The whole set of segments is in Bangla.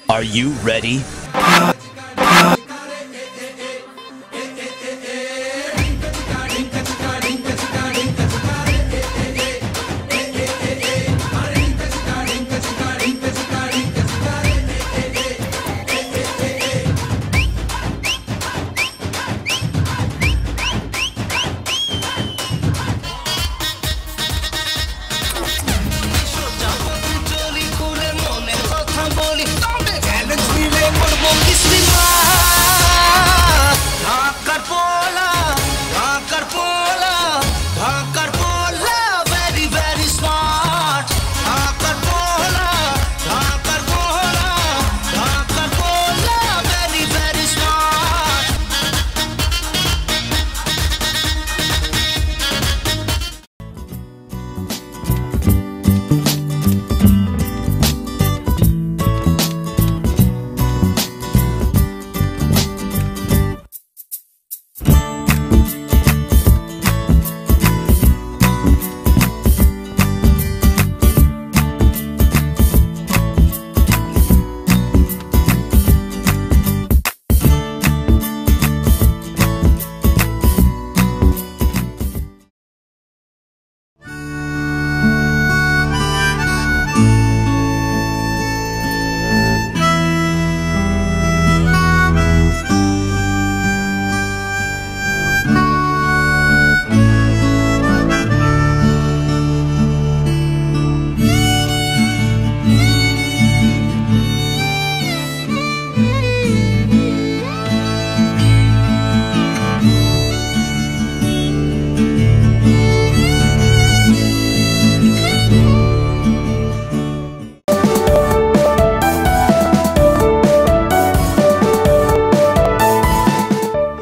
Are you ready?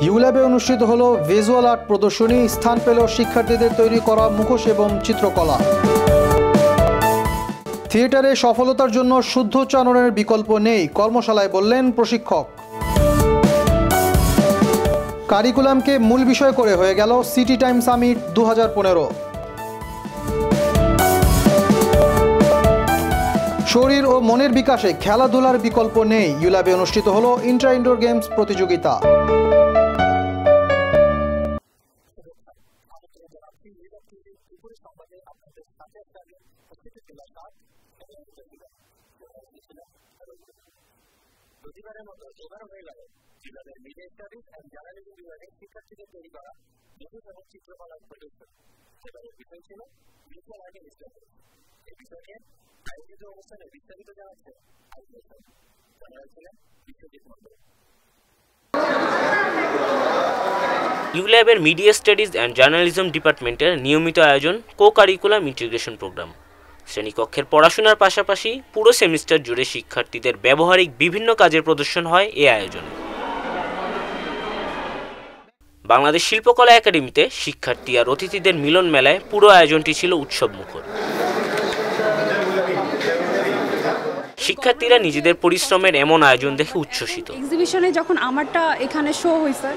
ইউল্যাবে অনুষ্ঠিত হলো ভিজুয়াল আর্ট প্রদর্শনী। স্থান পেল শিক্ষার্থীদের তৈরি করা মুখোশ এবং চিত্রকলা। থিয়েটারে সফলতার জন্য শুদ্ধোচ্চারণের বিকল্প নেই, কর্মশালায় বললেন প্রশিক্ষক। কারিকুলামকে মূল বিষয় করে হয়ে গেল সিটি টাইম সামিট 2015। শরীর ও মনের বিকাশে খেলাধুলার বিকল্প নেই। ইউল্যাবে অনুষ্ঠিত হলো ইন্ট্রা ইনডোর গেমস প্রতিযোগিতা। প্রতিবারের মতো এবারও হয়ে গেল ইউল্যাবের মিডিয়া স্টাডিজ অ্যান্ড জার্নালিজম বিভাগের শিক্ষার্থীদের তৈরি করা মুখোশ এবং চিত্রকলার প্রদর্শন। এবারের বিষয় ছিল ভিজুয়াল আর্ট ইনস্টিটিউট। এই বিষয় নিয়ে আয়োজিত অনুষ্ঠানে বিস্তারিত জানাচ্ছে আয়োজন জানা ছিলেন বিশ্বজিৎ মন্ডল। ইউল্যাবের মিডিয়া স্টাডিজ অ্যান্ড জার্নালিজম ডিপার্টমেন্টের নিয়মিত আয়োজন কো কারিকুলাম ইন্টিগ্রেশন প্রোগ্রাম। শ্রেণীকক্ষের পড়াশোনার পাশাপাশি পুরো সেমিস্টার জুড়ে শিক্ষার্থীদের ব্যবহারিক বিভিন্ন কাজের প্রদর্শন হয় এই আয়োজনে। বাংলাদেশ শিল্পকলা একাডেমিতে শিক্ষার্থী আর অতিথিদের মিলন মেলায় পুরো আয়োজনটি ছিল উৎসবমুখর। শিক্ষার্থীরা নিজেদের পরিশ্রমের এমন আয়োজন দেখে উচ্ছ্বসিত। এক্সিবিশনে যখন আমারটা এখানে শো হয়েছে,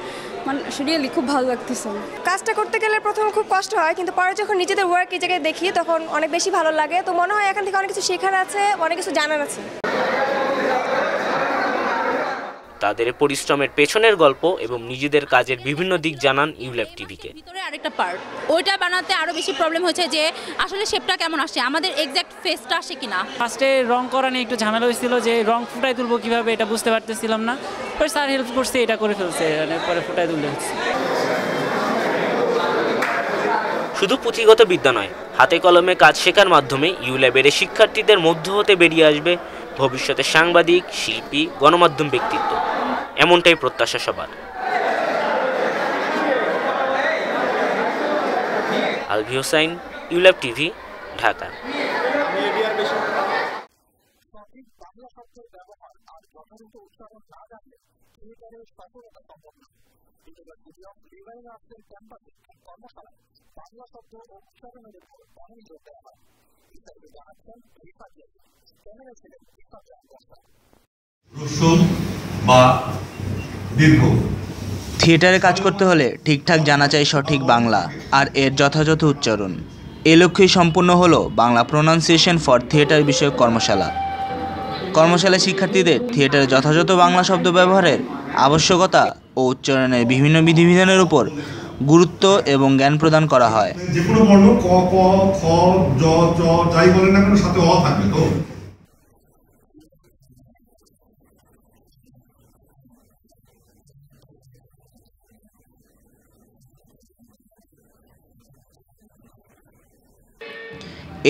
মানে রিয়েলি খুব ভালো লাগতেছে। কাজটা করতে গেলে প্রথমে খুব কষ্ট হয়, কিন্তু পরে যখন নিজেদের ওয়ার্ক এই জায়গায় দেখি তখন অনেক বেশি ভালো লাগে। তো মনে হয় এখান থেকে অনেক কিছু শেখার আছে, অনেক কিছু জানার আছে। তাদের পরিশ্রমের পেছনের গল্প এবং নিজেদের কাজের বিভিন্ন দিক জানান ইউল্যাব টিভিকে। ভিতরে আরেকটা পার্ট, ওইটা বানাতে আরো বেশি প্রবলেম হয়েছে যে আসলে শেপটা কেমন আসছে, আমাদের এক্সাক্ট ফেসটা আসে কিনা। ফার্স্টে রং করা নিয়ে একটু ঝামেলা হয়েছিল, যে রং ফুটাই তুলবো কিভাবে এটা বুঝতে পারতেছিলাম না। পরে স্যার হেল্প করছে, এটা করে ফেলছে, পরে ফুটাই তুলে হচ্ছে। শুধু পুঁথিগত বিদ্যা নয়, হাতে কলমে কাজ শেখার মাধ্যমে ইউল্যাবের শিক্ষার্থীদের মধ্য হতে বেরিয়ে আসবে ভবিষ্যতে সাংবাদিক, শিল্পী, গণমাধ্যম ব্যক্তিত্ব। এমনটাই প্রত্যাশা সবার। Alvi Hossain, ULAB TV, Dhaka. থিয়েটারে কাজ করতে হলে ঠিকঠাক জানা চাই সঠিক বাংলা আর এর যথাযথ উচ্চারণ। এ লক্ষ্যেই সম্পূর্ণ হলো বাংলা প্রোনাউন্সিয়েশন ফর থিয়েটার বিষয়ক কর্মশালা। কর্মশালায় শিক্ষার্থীদের থিয়েটারে যথাযথ বাংলা শব্দ ব্যবহারের আবশ্যকতা ও উচ্চারণের বিভিন্ন বিধিবিধানের উপর গুরুত্ব এবং জ্ঞান প্রদান করা হয়। যে কোনো বর্ণ ক ক খ জ চ যাই বলেন না কেন সাথে অ থাকবে তো।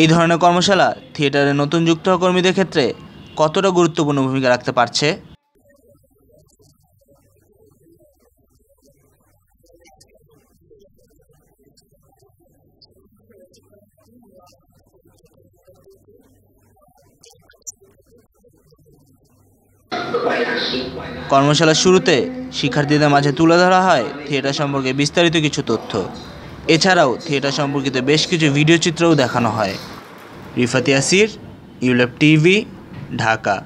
এই ধরনের কর্মশালা থিয়েটারে নতুন যুক্ত হওয়া কর্মীদের ক্ষেত্রে কতটা গুরুত্বপূর্ণ ভূমিকা রাখতে পারছে? কর্মশালার শুরুতে শিক্ষার্থীদের মাঝে তুলে ধরা হয় থিয়েটার সম্পর্কে বিস্তারিত কিছু তথ্য। এছাড়াও থিয়েটার সম্পর্কিত বেশ কিছু ভিডিও চিত্রও দেখানো হয়। Rifat Yasir, ULAB TV, Dhaka.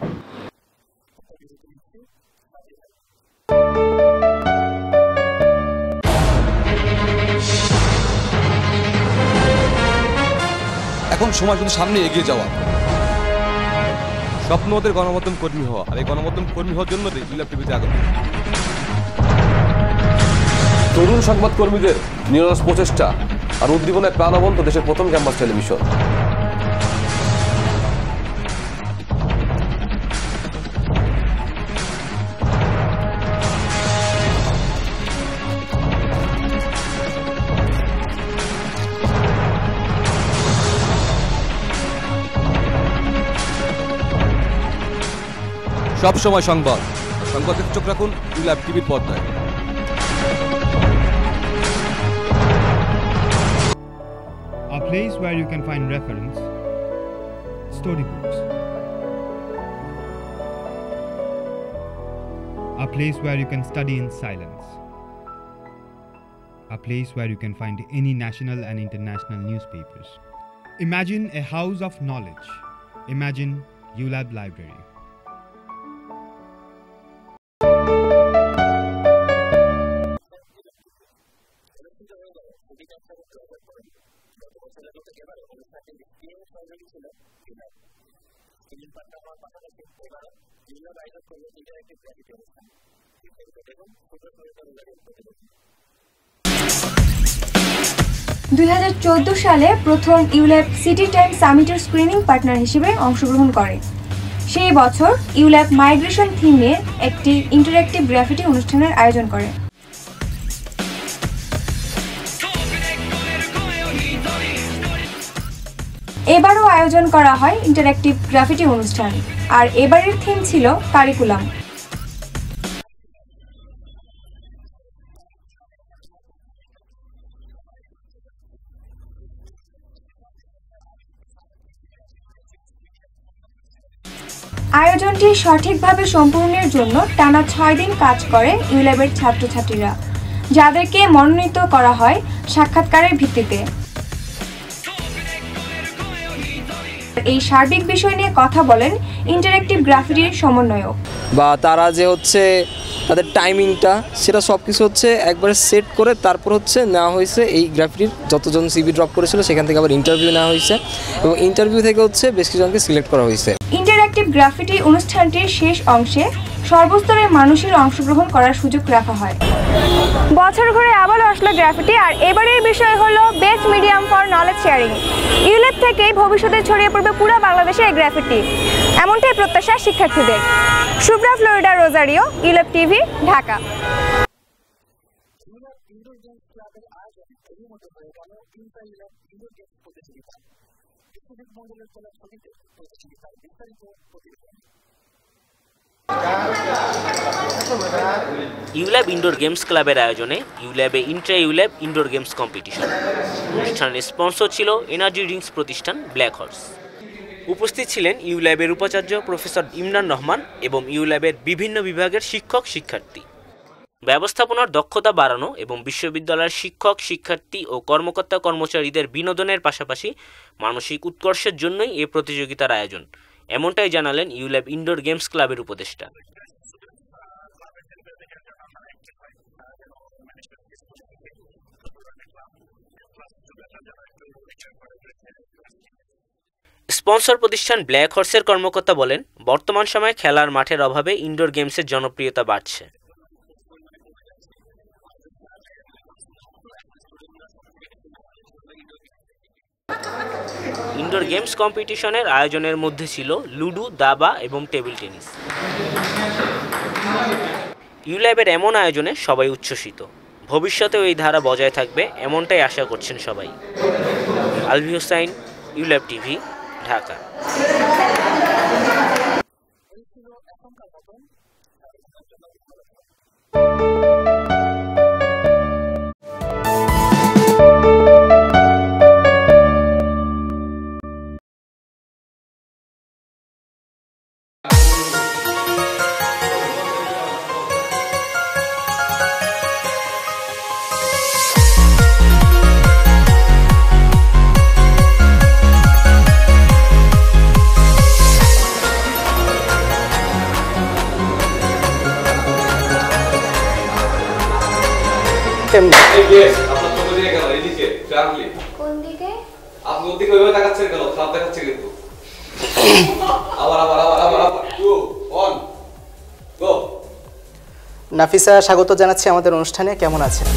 এখন সময় শুধু সামনে এগিয়ে যাওয়া, স্বপ্ন ওদের গণমাধ্যম কর্মী হওয়া, আর এই গণমাধ্যম কর্মী হওয়ার জন্য ইউল্যাব টিভিতে আগত তরুণ সংবাদ কর্মীদের নিরলস প্রচেষ্টা আর উদ্দীপনায় প্রাণবন্ত দেশের প্রথম ক্যাম্পাস টেলিভিশন। সব সময় সংবাদ, সংবাদের চোখ রাখুন ইউল্যাব টিভির পর্দায়। A place where you can find reference, storybooks. A place where you can study in silence. A place where you can find any national and international newspapers. Imagine a house of knowledge. Imagine ULAB Library. সালে প্রথম ইউল্যাব সিটি টাইম সামিটের স্ক্রিনিং পার্টনার হিসেবে অংশগ্রহণ করে। সেই বছর ইউল্যাব মাইগ্রেশন থিম নিয়ে একটি ইন্টারঅ্যাক্টিভ গ্রাফিটি অনুষ্ঠানের আয়োজন করে। এবারও আয়োজন করা হয় ইন্টারঅ্যাক্টিভ গ্রাফিটি অনুষ্ঠান, আর এবারের থিম ছিল কারিকুলাম। আয়োজনটি সঠিকভাবে সম্পূর্ণের জন্য টানা 6 দিন কাজ করে ইউল্যাবের ছাত্রছাত্রীরা, যাদেরকে মনোনীত করা হয় সাক্ষাৎকারের ভিত্তিতে। এই সার্বিক বিষয় নিয়ে কথা বলেন ইন্টারঅ্যাক্টিভ গ্রাফিটির সমন্বয়ক। বা তারা যে হচ্ছে তাদের টাইমিংটা সেটা সব কিছু হচ্ছে একবারে সেট করে তারপর হচ্ছে নেওয়া হয়েছে। এই গ্রাফিটির যতজন সিভি ড্রপ করেছিল সেখান থেকে আবার ইন্টারভিউ নেওয়া হয়েছে এবং ইন্টারভিউ থেকে হচ্ছে বেশ কিছুজনকে সিলেক্ট করা হয়েছে। ইন্টারঅ্যাক্টিভ গ্রাফিটি অনুষ্ঠানটির শেষ অংশে সর্বস্তরের মানুষের অংশগ্রহণ করার সুযোগ রাখা হয়। বছর ঘুরে আবারও আসলো গ্রাফিটি, আর এবারের বিষয় হলো best medium for knowledge sharing. ULAB থেকেই ভবিষ্যতে ছড়িয়ে পড়বে পুরো বাংলাদেশে এই গ্রাফিটি, এমনটাই প্রত্যাশা শিক্ষার্থীদের। Shubhra Florida Rozario, ULAB TV, Dhaka. ULAB indoor games ক্লাবের আয়োজনে ইউল্যাবে intra ULAB indoor games competition. অনুষ্ঠানের স্পন্সর ছিল এনার্জি ড্রিঙ্কস প্রতিষ্ঠান ব্ল্যাক হর্স। উপস্থিত ছিলেন ইউল্যাবের উপাচার্য প্রফেসর ইমরান রহমান এবং ইউল্যাবের বিভিন্ন বিভাগের শিক্ষক শিক্ষার্থী। ব্যবস্থাপনার দক্ষতা বাড়ানো এবং বিশ্ববিদ্যালয়ের শিক্ষক শিক্ষার্থী ও কর্মকর্তা কর্মচারীদের বিনোদনের পাশাপাশি মানসিক উৎকর্ষের জন্যই এ প্রতিযোগিতার আয়োজন, এমনটাই জানালেন ইউল্যাব ইনডোর গেমস ক্লাবের উপদেষ্টা। স্পন্সর প্রতিষ্ঠান ব্ল্যাক হর্সের কর্মকর্তা বলেন, বর্তমান সময়ে খেলার মাঠের অভাবে ইনডোর গেমসের জনপ্রিয়তা বাড়ছে। ইনডোর গেমস কম্পিটিশনের আয়োজনের মধ্যে ছিল লুডো, দাবা এবং টেবিল টেনিস। ইউল্যাবের এমন আয়োজনে সবাই উচ্ছ্বসিত। ভবিষ্যতেও এই ধারা বজায় থাকবে এমনটাই আশা করছেন সবাই। Alvi Hossain, ULAB TV, Dhaka. নাফিসা, স্বাগত জানাচ্ছি আমাদের অনুষ্ঠানে। কেমন আছেন?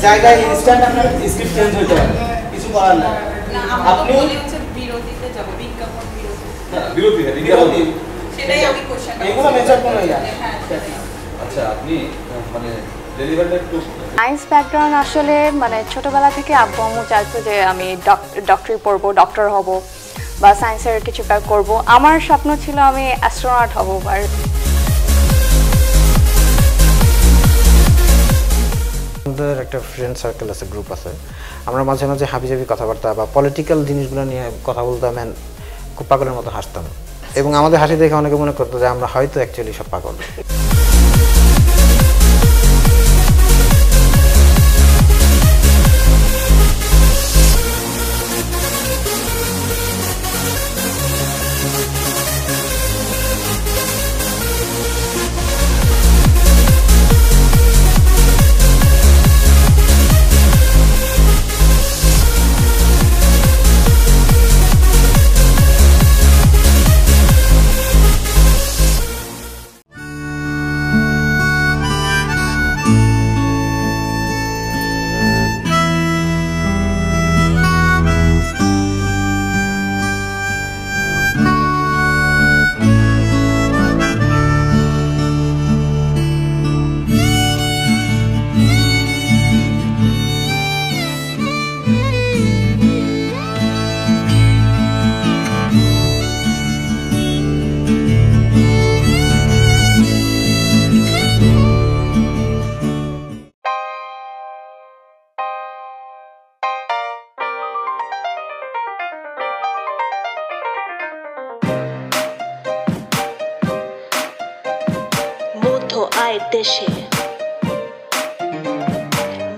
জায়গায় ইনস্ট্যান্ট আপনার স্ক্রিপ্ট চেঞ্জ হতে পারে, কিছু করার না। আপনি বিরতিতে যাব, বিজ্ঞাপন বিরতি, বিরতি সেটাই আমি কোশ্চেন এগুলো মেজার কোন ইয়া। আচ্ছা, আপনি মানে ডেলিভারিটা একটু সায়েন্স ব্যাকগ্রাউন্ড আসলে মানে ছোটবেলা থেকে আব্বু আম্মু চাইতো যে আমি ডক্টরি পড়বো, ডক্টর হব বা সায়েন্সের কিছু করব। আমার স্বপ্ন ছিল আমি অ্যাস্ট্রোনট হব। আর আমাদের একটা ফ্রেন্ড সার্কেল আছে, গ্রুপ আছে, আমরা মাঝে মাঝে হাবিজাবি কথাবার্তা বা পলিটিক্যাল জিনিসগুলো নিয়ে কথা বলতাম, খুব পাগলের মতো হাসতাম এবং আমাদের হাসি দেখে অনেকে মনে করতো যে আমরা হয়তো অ্যাকচুয়ালি সব পাগল।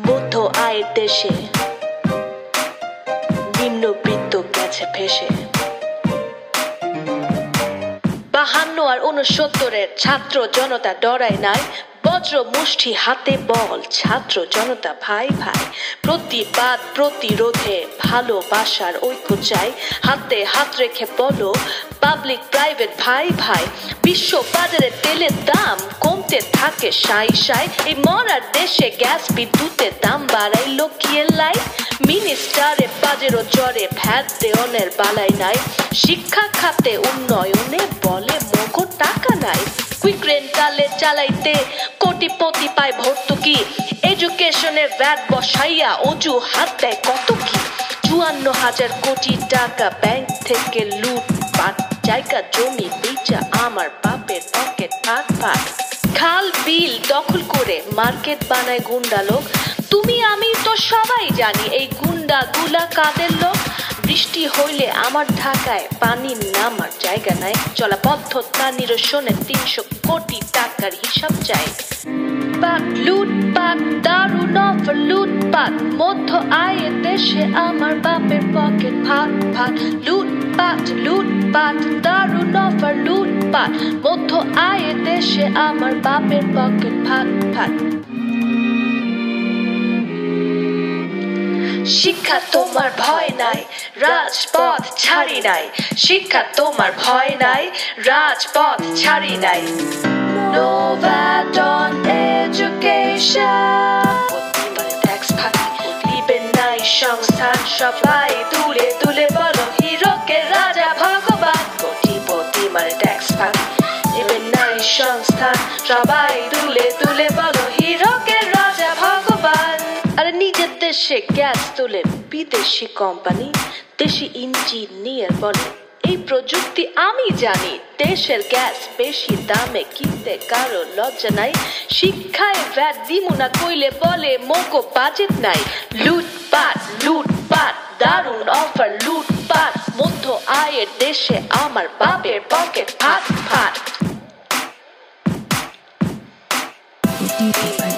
মধ্য আয়ের দেশে নিম্নবিত্ত গেছে ভেসে। 52 আর 69-এর ছাত্র জনতা ডরায় নাই, বজ্র মুষ্টি হাতে বল, ছাত্র জনতা ভাই ভাই। প্রতিবাদ প্রতিরোধে ভালোবাসার ঐক্য চাই, হাতে হাত রেখে বলো পাবলিক প্রাইভেট ভাই ভাই। বিশ্ব বাজারে তেলের দাম কমতে থাকে সাই সাই, এই মরার দেশে গ্যাস বিদ্যুতের দাম বাড়াইলো কিয়ে লাই। মিনিস্টারে বাজেরও জ্বরে ভ্যাট দেওয়ানের বালাই নাই, শিক্ষা খাতে উন্নয়নে বলে মগো টাকা নাই। কুইক রেন্টালে চালাইতে কোটিপতি পায় ভর্তুকি, এডুকেশনের ভ্যাট বসাইয়া অজু হাত দেয় কত কি। 54,000 কোটি টাকা ব্যাংক থেকে লুটপাট, জায়গা জমি বেচা আমার বাপের পকেট ভাগ ভাগ। খাল বিল দখল করে মার্কেট বানায় গুন্ডা লোক, তুমি আমি তো সবাই জানি এই গুন্ডা গুলা কাদের লোক। বৃষ্টি হইলে আমার ঢাকায় পানি নামার জায়গা নাই, জলাবদ্ধতা নিরসনে 300 কোটি টাকার হিসাব চাই। পাট লুটপাট দারুণ অফার লুটপাট, মধ্য আয়ের দেশে আমার বাপের পকেট ফাট ফাট। লুটপাট লুটপাট দারুণ অফার লুটপাট, মধ্য আয়ের দেশে আমার বাপের পকেট ফাট ফাট। শিক্ষা তোমার ভয় নাই, রাজপথ ছাড়ি নাই, শিক্ষা তোমার ভয় নাই, রাজপথ ছাড়ি নাই। No VAT on education, tax ফাঁকি দিবে নাই সংস্থান, সবাই তুলে তুলে বলো হিরোকে রাজা ভগবান। কোটিপতি মানে ট্যাক্স ফাঁকি দিবে নাই সংস্থান, সবাই তুলে তুলে বলো হিরোকে রাজা ভগবান। আরে নিজের দেশে গ্যাস তোলে বিদেশি কোম্পানি, দেশি ইঞ্জিনিয়ার বলে এই প্রযুক্তি আমি জানি। দেশের গ্যাস বেশি দামে কিনতে কারো লজ্জা নাই, শিক্ষায় ভ্যাট দিমু না কইলে বলে মোকো বাজেট নাই। লুটপাট লুটপাট দারুণ অফার লুটপাট, মধ্য আয়ের দেশে আমার বাপের পকেট ফাট ফাট।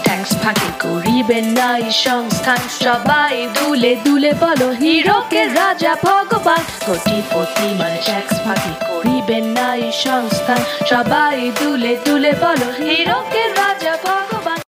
ট্যাক্স ফাঁকি করিবে নাই সংস্থান, সবাই দুলে দুলে বলো হিরোকে রাজা ভগবান। কোটিপতি মানে ট্যাক্স ফাঁকি করিবে নাই সংস্থান, সবাই দুলে দুলে বলো হিরোকে রাজা ভগবান।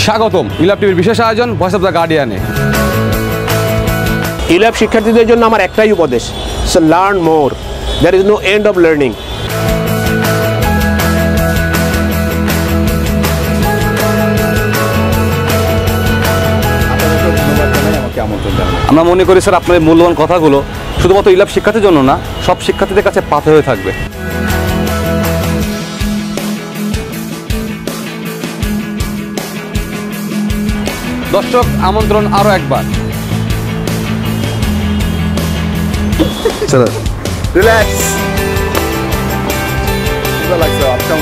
স্বাগতম ইউল্যাব টিভির বিশেষ আয়োজন ভয়েস অফ দ্য গার্ডিয়ানে। ইউল্যাব শিক্ষার্থীদের জন্য আমার একটাই উপদেশ, so learn more, there is no end of learning. আমরা মনে করি স্যার আপনার মূল্যবান কথাগুলো শুধুমাত্র ইউল্যাব শিক্ষার্থীর জন্য না, সব শিক্ষার্থীদের কাছে পাথর হয়ে থাকবে। দর্শক আমন্ত্রণ আরো একবার। চলো রিল্যাক্স। ভালো লাগছে আজকে।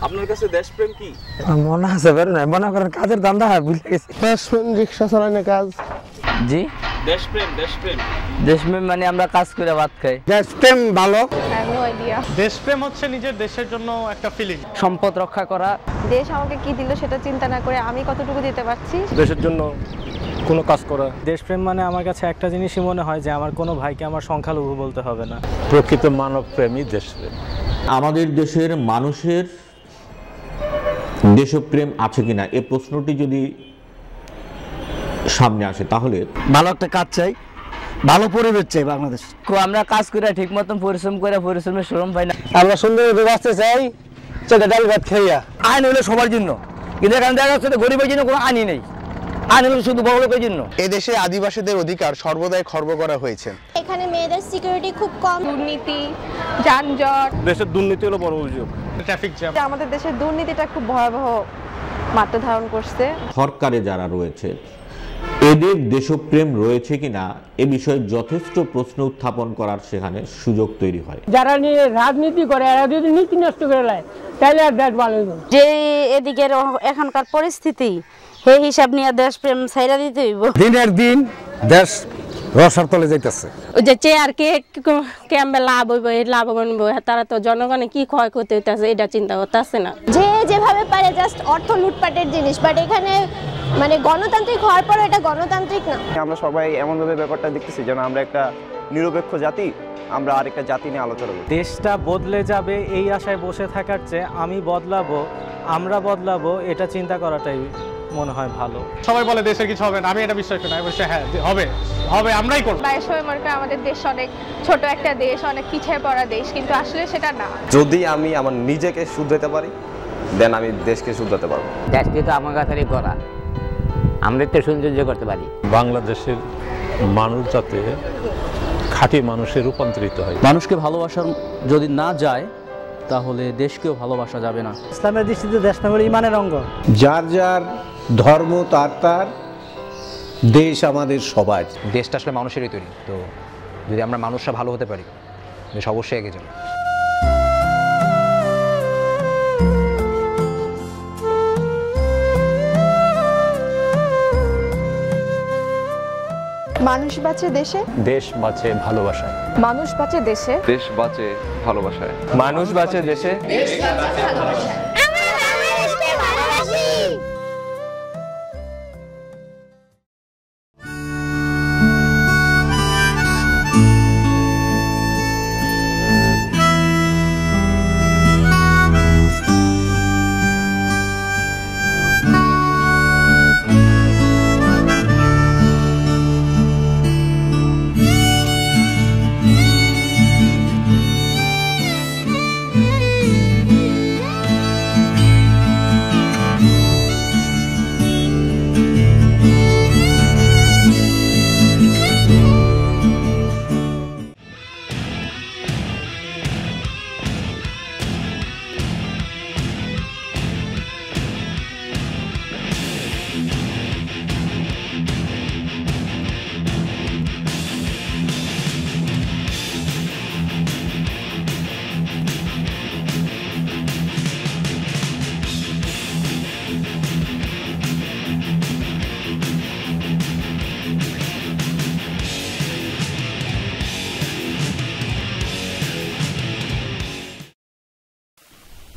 আপনার কাছে দেশপ্রেম কি? মনে আছে বের না, মনে করেন কাজের ধান্দা ভুলে গেছি। দেশপ্রেম রিকশা চালানোর কাজ। জি দেশপ্রেম দেশপ্রেম দেশপ্রেম মানে আমরা কাজ করে ভাত খাই। দেশপ্রেম ভালো। No idea. দেশপ্রেম হচ্ছে নিজের দেশের জন্য একটা ফিলিং। সম্পদ রক্ষা করা। দেশ আমাকে কি দিল সেটা চিন্তা না করে আমি কতটুকু দিতে পারছি। দেশের জন্য কোনো কাজ করা। দেশপ্রেম মানে আমার কাছে একটা জিনিসই মনে হয় যে আমার কোনো ভাইকে আমার সংখ্যালঘু বলতে হবে না। প্রকৃত মানবপ্রেমই দেশপ্রেম। আমাদের দেশের মানুষের দেশপ্রেম আছে কিনা এই প্রশ্নটি যদি সামনে আসে তাহলে ভালো একটা কাজ চাই, ভালো পরিবেশ চাই বাংলাদেশ। আমরা কাজ করে ঠিক মতন পরিশ্রম করে পরিশ্রমের শ্রম পাই না। আমরা সুন্দর বাঁচতে চাই, সেটা ডাল ভাত খাইয়া। আইন হলো সবার জন্য, কিন্তু এখানে দেখা যাচ্ছে গরিবের জন্য কোনো আইনই নেই, আইন হলো শুধু বড় লোকের জন্য। এদেশে আদিবাসীদের অধিকার সর্বদাই খর্ব করা হয়েছে। এখানে মেয়েদের সিকিউরিটি খুব কম, দুর্নীতি, যানজট। দেশের দুর্নীতি হলো বড় অভিযোগ, ট্রাফিক জ্যাম। আমাদের দেশের দুর্নীতিটা খুব ভয়াবহ মাত্রা ধারণ করছে। সরকারে যারা রয়েছে এদের দেশপ্রেম রয়েছে কিনা এ বিষয়ে যথেষ্ট প্রশ্ন উত্থাপন করার সেখানে সুযোগ তৈরি হয়। যারা নিয়ে রাজনীতি করে এরা যদি নীতি নষ্ট করে নেয় তাহলে আর দেশ ভালো হইব। যে এদিকের এখনকার পরিস্থিতি সেই হিসাব নিয়ে দেশপ্রেম ছাইরা দিতে হইব। দিনের দিন দেশ রসার তলে যাইতেছে। ওই যে চেয়ার কে কেমবে লাভ হইব, এই লাভবান হইব, তারা তো জনগণে কি ক্ষয়ক্ষতি হইতেছে এটা চিন্তা করতেছে না। যে যেভাবে পারে জাস্ট অর্থ লুটপাটের জিনিস, বাট এখানে মানে গণতান্ত্রিক হওয়ার পর এটা গণতান্ত্রিক না। আমরা সবাই এমনভাবে ব্যাপারটা দেখতেছি যেন আমরা একটা নিরপেক্ষ জাতি, আমরা আরেকটা জাতি নিয়ে আলোচনা করি। দেশটা বদলে যাবে এই আশায় বসে থাকার চেয়ে আমি বদলাবো, আমরা বদলাবো, এটা চিন্তা করাটাই মনে হয় ভালো। সবাই বলে দেশের কিছু হবে না, আমি এটা বিশ্বাস করি না। অবশ্যই হ্যাঁ হবে, হবে, আমরাই করব। সবাই মনে করে আমাদের দেশ অনেক ছোট একটা দেশ, অনেক পিছিয়ে পড়া দেশ, কিন্তু আসলে সেটা না। যদি আমি আমার নিজেকে শুধরাতে পারি দেন আমি দেশকে শুধরাতে পারবো। দেশকে তো আমার কাছে করা, আমরা তো সৌন্দর্য করতে পারি। বাংলাদেশের মানুষ যাতে খাঁটি মানুষে রূপান্তরিত হয়। মানুষকে ভালোবাসার যদি না যায় তাহলে দেশকেও ভালোবাসা যাবে না। ইসলামের দৃষ্টিতে দেশ না হলো ইমানের অঙ্গ। যার যার ধর্ম তার তার, দেশ আমাদের সবার। দেশটা আসলে মানুষেরই তৈরি, তো যদি আমরা মানুষরা ভালো হতে পারি দেশ অবশ্যই এগিয়ে যাবে। মানুষ বাঁচে দেশে, দেশ বাঁচে ভালোবাসায়। মানুষ বাঁচে দেশে, দেশ বাঁচে ভালোবাসায়। মানুষ বাঁচে দেশে, দেশ বাঁচে ভালোবাসায়। আমরা বাংলাদেশকে ভালোবাসি।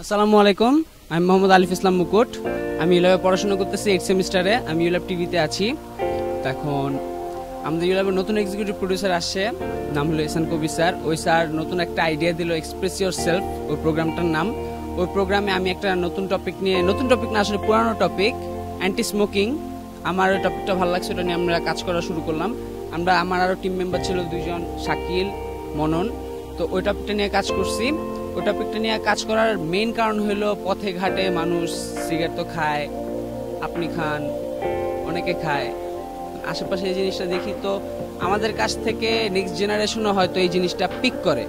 আসসালামু আলাইকুম, আমি মোহাম্মদ আলিফ ইসলাম মুকুট। আমি ইউল্যাবে পড়াশোনা করতেছি 8th সেমিস্টারে। আমি ইউল্যাব টিভিতে আছি। এখন আমাদের ইউল্যাবের নতুন এক্সিকিউটিভ প্রডিউসার আসছে, নাম হলো এহসান কবির স্যার। ওই স্যার নতুন একটা আইডিয়া দিল, এক্সপ্রেস ইয়োর সেলফ, ওই প্রোগ্রামটার নাম। ওই প্রোগ্রামে আমি একটা নতুন টপিক নিয়ে, নতুন টপিক না আসলে পুরানো টপিক, অ্যান্টি স্মোকিং। আমার ওই টপিকটা ভালো লাগছে, ওটা নিয়ে আমরা কাজ করা শুরু করলাম। আমার আরও টিম মেম্বার ছিল 2 জন, শাকিল, মনন। তো ওই টপিকটা নিয়ে কাজ করছি। ওই টপিকটা নিয়ে কাজ করার মেইন কারণ হলো পথে ঘাটে মানুষ সিগারেট তো খায়, আপনি খান, অনেকে খায়, আশেপাশে এই জিনিসটা দেখি। তো আমাদের কাছ থেকে নেক্সট জেনারেশনও হয়তো এই জিনিসটা পিক করে।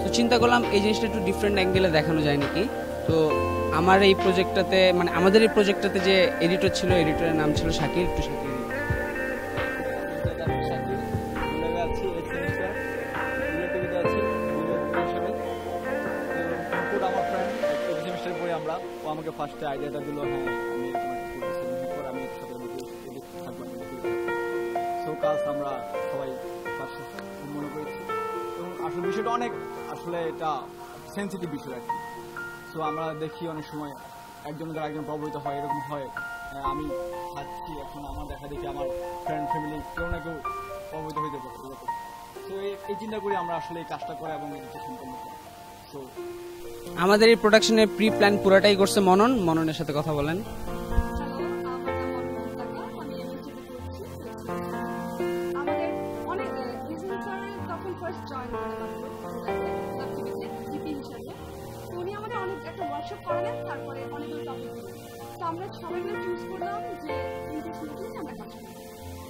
তো চিন্তা করলাম এই জিনিসটা একটু ডিফারেন্ট অ্যাঙ্গেলে দেখানো যায় নাকি। তো আমার এই প্রজেক্টটাতে, মানে আমাদের এই প্রজেক্টটাতে যে এডিটর ছিল, এডিটরের নাম ছিল শাকির। একটু শাকির আমাকে ফার্স্টে আইডিয়াটা দিল, হ্যাঁ আমি সো কাজ আমরা সবাই মনে করেছি। এবং আসলে বিষয়টা অনেক আসলে এটা সেন্সিটিভ বিষয় আর কি। সো আমরা দেখি অনেক সময় একজন দ্বারা একজন প্রভাবিত হয়, এরকম হয়। আমি খাচ্ছি, এখন আমার দেখা দেখি আমার ফ্রেন্ড ফ্যামিলি কেউ না কেউ প্রভাবিত হইতে পারে এরকম। সো এই চিন্তা করি আমরা আসলে এই কাজটা করা এবং এটা সম্পন্ন করি। সো আমাদের এই প্রোডাকশনের প্রি প্ল্যান পুরাটাই করছে মনন। মননের সাথে কথা বলেন।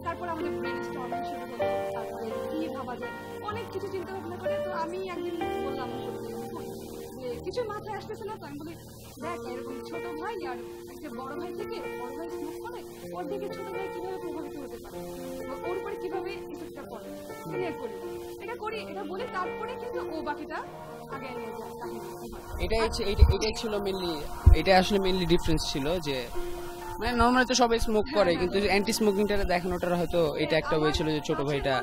তারপর আমাদের ব্রেনস্টর্মিং শুরু হলো, তারপরে কি ভাবা যায়, অনেক কিছু চিন্তা ভাবনা করে। তো আমি একদিন বললাম যে কিছু মাথায় আসতেছে না, তো আমি বলি দেখ এরকম ছোট ভাই আর একটা বড় ভাই থেকে, বড় ভাই স্মোক করে ওর থেকে ছোট ভাই কিভাবে প্রভাবিত হতে পারে, ওর উপরে কিভাবে ইফেক্টটা পড়ে, ক্লিয়ার করি, এটা করি, এটা বলি, তারপরে কিন্তু ও বাকিটা আগে নিয়ে যায়। এটাই ছিল মেনলি, এটা আসলে মেনলি ডিফারেন্স ছিল যে মানে নর্মালি তো সবাই স্মোক করে, কিন্তু অ্যান্টি স্মোকিংটা দেখানোটার হয়তো এটা একটা ওয়ে ছিল যে ছোট ভাইটা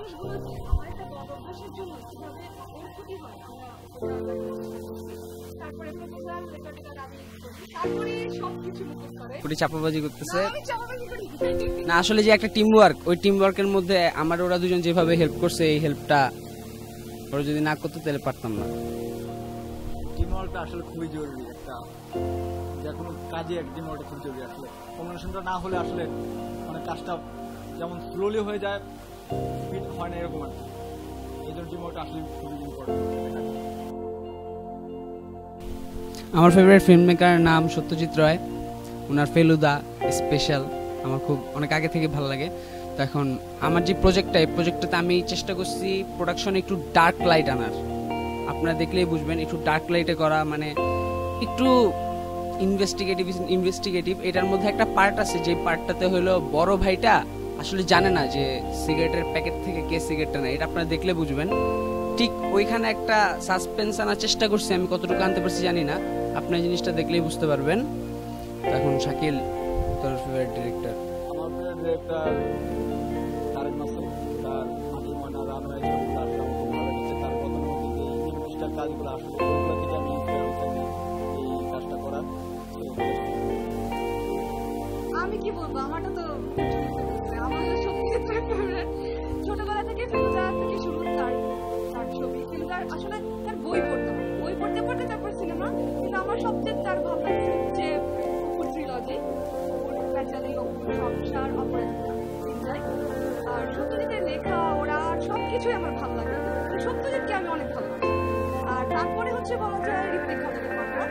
চাপাবাজি করতেছে না, আসলে যে একটা টিম ওয়ার্ক, ওই টিম ওয়ার্কের মধ্যে আমার ওরা দুজন যেভাবে হেল্প করছে, এই হেল্পটা ওরা যদি না করতো তাহলে পারতাম না। টিম ওয়ার্কটা আসলে খুবই জরুরি, একটা যে কোনো কাজে একটা টিম ওয়ার্কটা খুব জরুরি। আসলে কমিউনিকেশনটা না হলে আসলে মানে কাজটা যেমন স্লোলি হয়ে যায়, স্পিড হয় না, এরকম আর কি। এই জন্য টিম ওয়ার্কটা আসলে খুবই ইম্পর্টেন্ট। আমার ফেভারিট ফিল্ম মেকারের নাম সত্যজিৎ রায়, ওনার ফেলুদা স্পেশাল আমার খুব অনেক আগে থেকে ভালো লাগে। তো এখন আমার যে প্রজেক্টটা, এই প্রজেক্টটাতে আমি চেষ্টা করছি প্রোডাকশনে একটু ডার্ক লাইট আনার, আপনারা দেখলেই বুঝবেন, একটু ডার্ক লাইটে করা, মানে একটু ইনভেস্টিগেটিভ। এটার মধ্যে একটা পার্ট আছে যে পার্টটাতে হলো বড় ভাইটা আসলে জানে না যে সিগারেটের প্যাকেট থেকে কে সিগারেটটা নেয়, এটা আপনারা দেখলে বুঝবেন। ঠিক ওইখানে একটা সাসপেন্স আনার চেষ্টা করছি, আমি কতটুকু আনতে পারছি জানি না, আপনার জিনিসটা দেখলেই বুঝতে পারবেন। এখন শাকিল, তোর ফেভারিট ডিরেক্টর? আমার ফেভারিট ডিরেক্টর তারেক মাসুদ, তার মাটি ময়না রানওয়ে ছবিগুলো আসলে আমার খুব ভালো লেগেছে। তার গতানুগতিক এই নির্দিষ্ট কাজগুলো আসলে ওগুলো থেকে আমি এই কাজটা করার। আমি কি বলবো, আমারটা তো আমার সত্যি ছোটবেলা থেকে ফিল্মটা থেকে শুরু, তার ছবি ফিল্মটার আসলে তার বই পড়তে পড়তে তারপর সিনেমা। কিন্তু আমার সবচেয়ে তার ভালো লাগছে যে অপুর ট্রিলজি, অপুর সংসার, অপরাজিতা, আর সত্যজিতের লেখা ওরা সবকিছুই আমার ভালো লাগে। সত্যজিৎকে আমি অনেক ভালোবাসি। আর তারপরে হচ্ছে বলা যায় ঋত্বিক খানের কথা,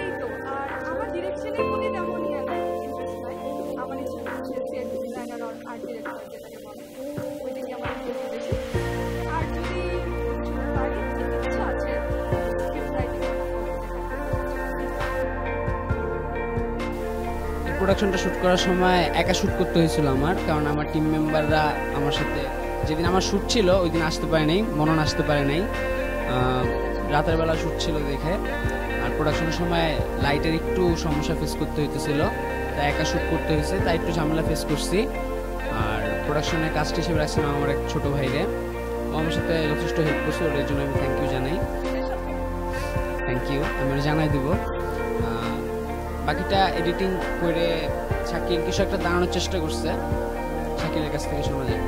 এই তো। আর আমার ডিরেকশনের প্রতি তেমন ইন্টারেস্ট নাই, আমার ইচ্ছা হচ্ছে সেট ডিজাইনার আর আর্ট ডিরেক্টর যেটাকে বলে, ওই দিকে আমার ইন্টারেস্ট বেশি। আর যদি পারি, ইচ্ছা আছে স্ক্রিপ্ট রাইটিং। প্রোডাকশনটা শ্যুট করার সময় একা শ্যুট করতে হয়েছিল আমার, কারণ আমার টিম মেম্বাররা আমার সাথে যেদিন আমার শ্যুট ছিল ওই দিন আসতে পারে নাই, মনন আসতে পারে নাই, রাতের বেলা শ্যুট ছিল দেখে। আর প্রোডাকশনের সময় লাইটের একটু সমস্যা ফেস করতে হইতেছিল, তাই একা শ্যুট করতে হয়েছে, তাই একটু ঝামেলা ফেস করছি। আর প্রোডাকশনের কাজটা হিসেবে রাখছিলাম আমার এক ছোটো ভাইরে, ও আমার সাথে যথেষ্ট হেল্প করছে, ওটার জন্য আমি থ্যাংক ইউ জানাই। আমি ওরা জানাই দেবো। বাকিটা এডিটিং করে শাকিল কিছু একটা দাঁড়ানোর চেষ্টা করছে, শাকিলের কাছ থেকে শোনা যায়।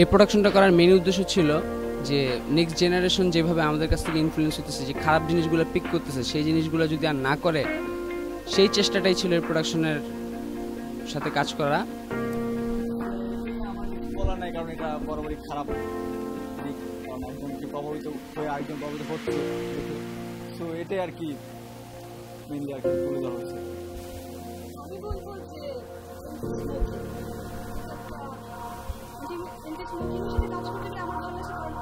এই প্রোডাকশনটা করার মেইন উদ্দেশ্য ছিল যে নেক্সট জেনারেশন যেভাবে আমাদের কাছ থেকে ইনফ্লুয়েন্স হতেছে, যে খারাপ জিনিসগুলো পিক করতেছে, সেই জিনিসগুলো যদি আর না করে, সেই চেষ্টাটাই ছিল এই প্রোডাকশনের সাথে কাজ করা। বলা নাই, কারণ এটা বরাবরই খারাপ দিক, কারণ একজনকে প্রভাবিত হয়ে আরেকজন প্রভাবিত হচ্ছে, তো এটাই আর কি মেইনলি আর কি তুলে ধরা হচ্ছে। আমি বলবো যে স্মোকিংয়ের সাথে কাজ করতে গিয়ে আমার ভালো লাগছে, কারণ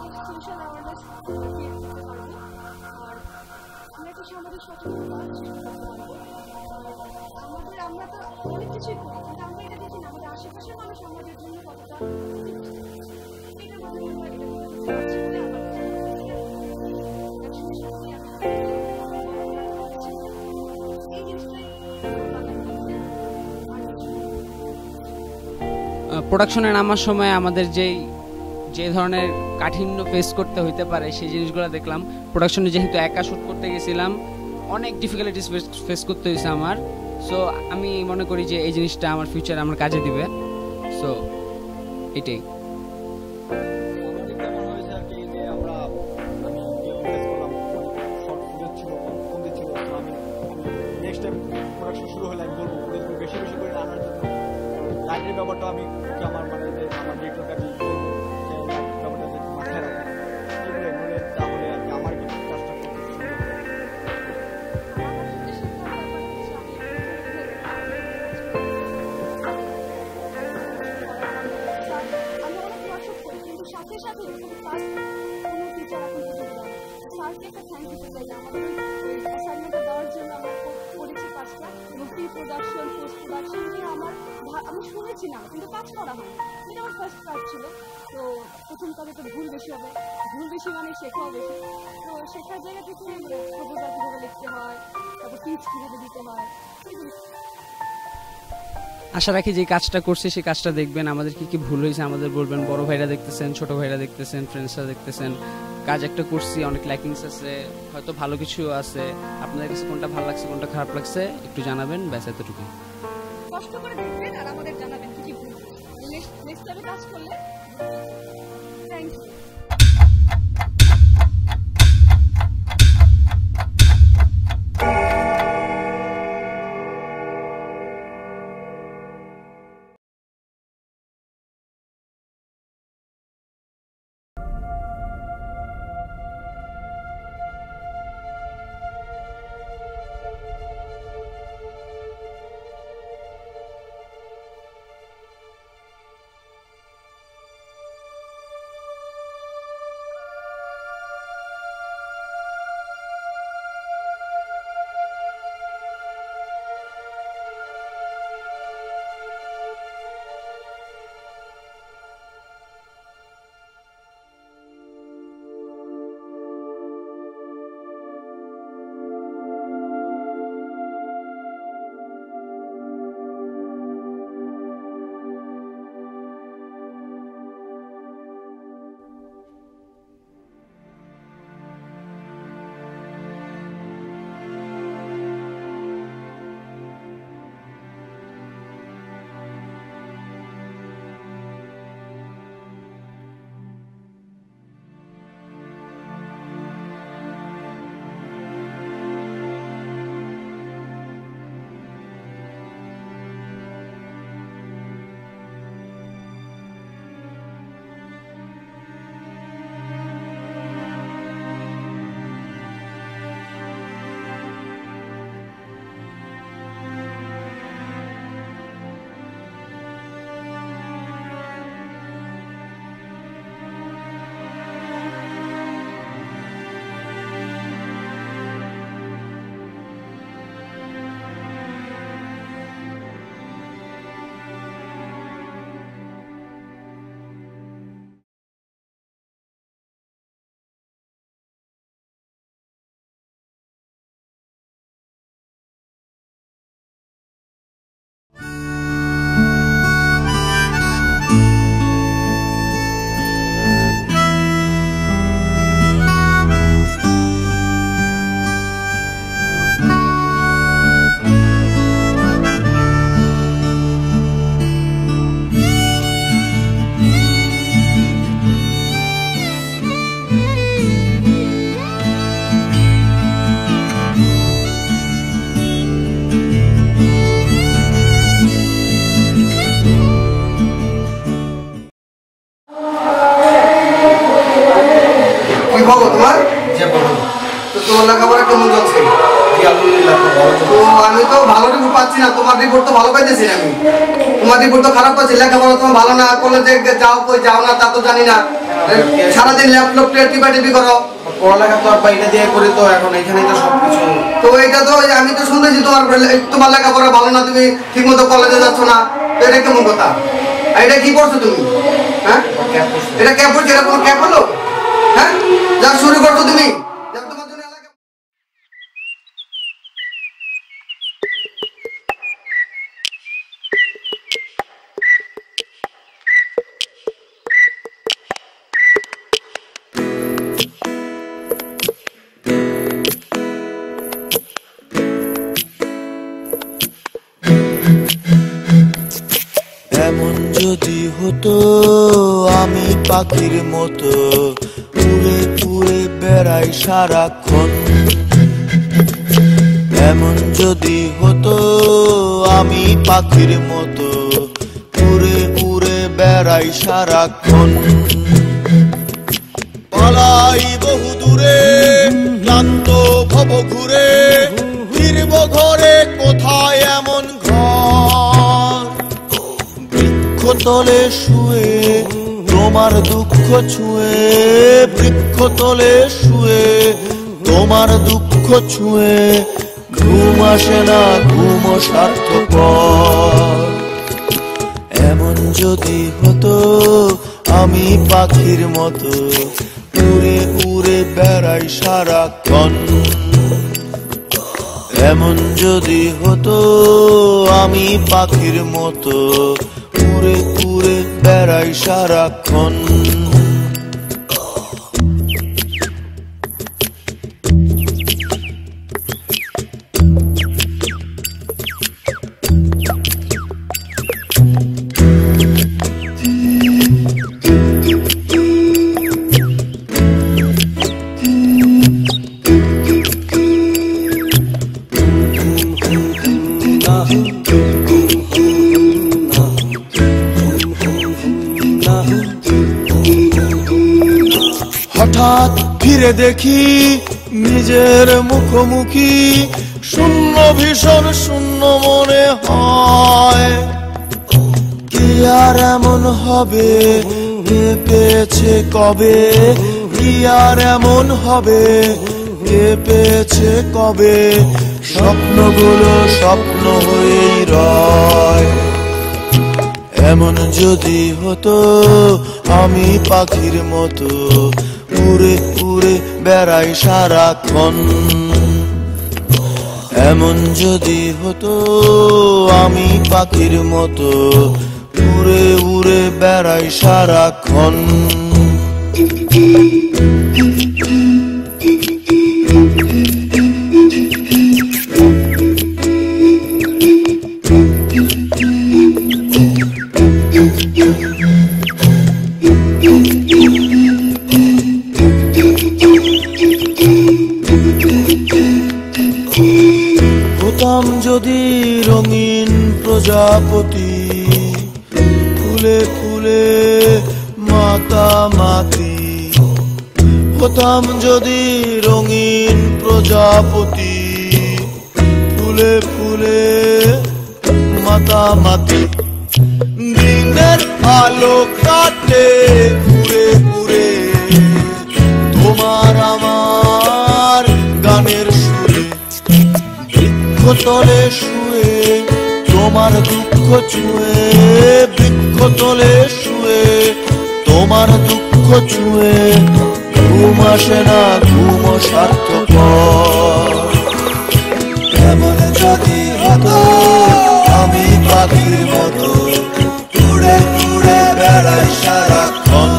একটা সোশ্যাল অ্যাওয়ারনেস ক্রিয়েট করতে পারবো, আর আমরা একটা সামাজিক সচেতনতা সৃষ্টি করতে পারবো। আমরা তো অনেক কিছুই করি, কিন্তু আমরা এটা দেখি না আমাদের আশেপাশের মানুষ আমাদের জন্য কতটা এটা মনে হয় এই জিনিসটাই প্রোডাকশনে নামার সময় আমাদের যে ধরনের কাঠিন্য ফেস করতে হইতে পারে সেই জিনিসগুলো দেখলাম। প্রোডাকশনে যেহেতু একা শ্যুট করতে গেছিলাম, অনেক ডিফিকাল্টিস ফেস করতে হয়েছে আমার। সো আমি মনে করি যে এই জিনিসটা আমার ফিউচারে আমার কাজে দিবে। সো এটাই। ব্যাপারটা আমি আমার মানে আমার ডিরেক্টর কাছে ব্যাপারটা মাথায় রাখি তাহলে আর কি আমার কাজটা করতে সুবিধা হবে। সাথে সাথে কোনো টিচার এখন স্যারকে একটা থ্যাংক দিতে চাই আমাদের অ্যাসাইনমেন্টটা দেওয়ার জন্য আমরা করেছি কাজটা, এবং প্রি প্রোডাকশন পোস্ট প্রোডাকশন নিয়ে আমি শুনেছিলাম কিন্তু কাজ করা হয়, এটা আমার ফার্স্ট কাজ ছিল। তো প্রথম কাজে তো ভুল বেশি হবে, ভুল বেশি মানে শেখাও বেশি। তো শেখার জায়গা থেকে খবরটা কীভাবে লিখতে হয়, তারপর পিচ কীভাবে দিতে হয়, আশা রাখি যে কাজটা করছি সেই কাজটা দেখবেন, আমাদের কি কি ভুল হয়েছে আমাদের বলবেন। বড় ভাইরা দেখতেছেন, ছোট ভাইরা দেখতেছেন, ফ্রেন্ডসরা দেখতেছেন। কাজ একটা করছি, অনেক ল্যাকিংস আছে, হয়তো ভালো কিছু আছে। আপনাদের কাছে কোনটা ভালো লাগছে কোনটা খারাপ লাগছে একটু জানাবেন, ব্যাস এতটুকুই। কষ্ট করে দেখবেন আর আমাদের জানাবেন কি কি ভুল। নেক্সট টাইমে কাজ করলে থ্যাংক ইউ। লেখাপড়া কেমন চলছে? তো আমি তো ভালো রিপোর্ট পাচ্ছি না, তোমার রিপোর্ট তো ভালো পাইতেছি না আমি। তোমার রিপোর্ট তো খারাপ পাচ্ছি, লেখাপড়া তোমার ভালো না করলে যে যাও কই যাও না তা তো জানি না। সারাদিন ল্যাপটপ টিপি করো, পড়ালেখা তো আর বাইরে দিয়ে করে তো এখন এখানেই তো সবকিছু। তো এটা তো আমি তো শুনতেছি তোমার লেখাপড়া ভালো না, তুমি ঠিকমতো কলেজে যাচ্ছ না, তো এটা কেমন কথা? এটা কি করছো তুমি? হ্যাঁ এটা ক্যাপ করছো, এটা কোনো ক্যাপ হলো? হ্যাঁ যা শুরু করছো তুমি। হতো আমি পাখির মতো উড়ে উড়ে বেড়াই সারাক্ষণ, এমন যদি হতো আমি পাখির মতো উড়ে উড়ে বেড়াই সারাক্ষণ। পালাই বহু দূরে ক্লান্ত ভব ঘুরে, ফিরব ঘরে কোথায় এমন ঘর, বৃক্ষতলে শুয়ে তোমার দুঃখ ছুঁয়ে, বৃক্ষতলে শুয়ে তোমার দুঃখ ছুঁয়ে, ঘুম আসে না ঘুম স্বার্থপর। এমন যদি হতো আমি পাখির মতো উড়ে উড়ে বেড়াই সারাক্ষণ, এমন যদি হতো আমি পাখির মতো উড়ে উড়ে বেড়াই সারাক্ষণ। হঠাৎ ফিরে দেখি নিজের মুখোমুখি, শূন্য ভীষণ শূন্য মনে হয়, কি আর এমন হবে কে পেয়েছে কবে, কি আর এমন হবে কে পেয়েছে কবে, স্বপ্নগুলো স্বপ্ন হয়েই রয়। এমন যদি হতো আমি পাখির মতো উড়ে উড়ে বেড়াই সারাক্ষণ, এমন যদি হতো আমি পাখির মতো উড়ে উড়ে বেড়াই সারাক্ষণ। হতাম যদি রঙিন প্রজাপতি, ফুলে ফুলে মাতামাতি, হতাম যদি রঙিন প্রজাপতি, ফুলে ফুলে মাতামাতি, দিনের আলো কাটে ঘুরে ঘুরে তোমার আমার গানের সুরে, বৃক্ষতলে শুয়ে তোমার দুঃখ ছুঁয়ে, বৃক্ষতলে শুয়ে তোমার দুঃখ ছুঁয়ে, ঘুম আসে না ঘুম স্বার্থপর। এমন যদি হতো আমি পাখির মতো উড়ে উড়ে বেড়াই সারাক্ষণ,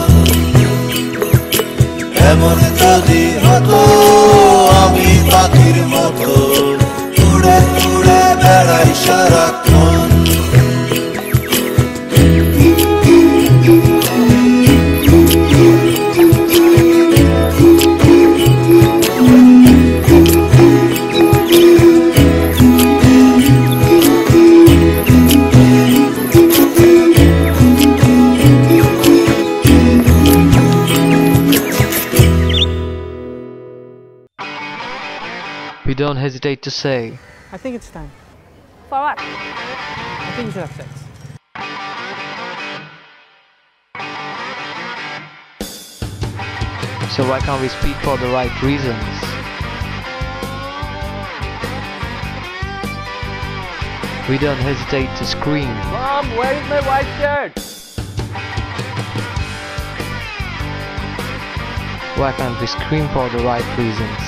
এমন যদি হতো আমি পাখির মতো উড়ে উড়ে বেড়াই সারাক্ষণ। We don't hesitate to say, I think it's time. For what? I think we should have sex. so why can't we speak for the right reasons? We don't hesitate to scream. Mom, where is my white shirt? Why can't we scream for the right reasons?